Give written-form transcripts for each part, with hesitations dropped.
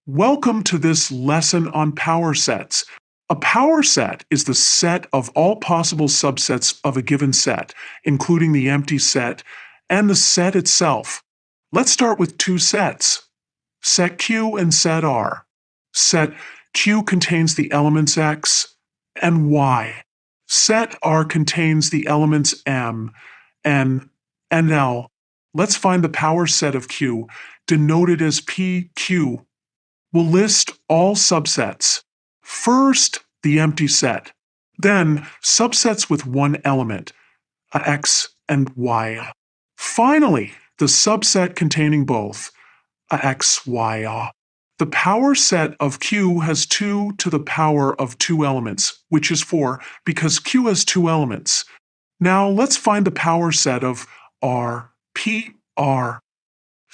Welcome to this lesson on power sets. A power set is the set of all possible subsets of a given set, including the empty set and the set itself. Let's start with two sets, set Q and set R. Set Q contains the elements X and Y. Set R contains the elements M, N, and L. Let's find the power set of Q, denoted as PQ. We'll list all subsets. First, the empty set. Then, subsets with one element, X and Y. Finally, the subset containing both, X, Y. The power set of Q has 2 to the power of 2 elements, which is 4 because Q has 2 elements. Now let's find the power set of R, PR.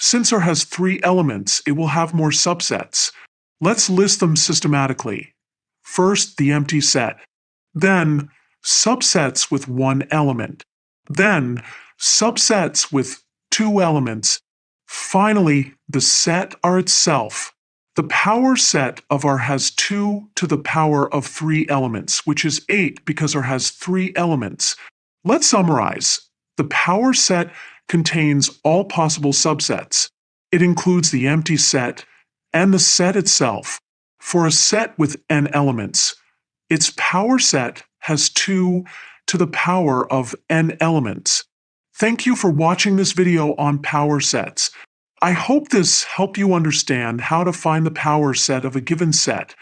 Since R has 3 elements, it will have more subsets. Let's list them systematically. First, the empty set. Then, subsets with 1 element. Then, subsets with 2 elements. Finally, the set R itself. The power set of R has 2 to the power of 3 elements, which is 8 because R has 3 elements. Let's summarize. The power set contains all possible subsets. It includes the empty set and the set itself. For a set with n elements, its power set has 2 to the power of n elements. Thank you for watching this video on power sets. I hope this helped you understand how to find the power set of a given set.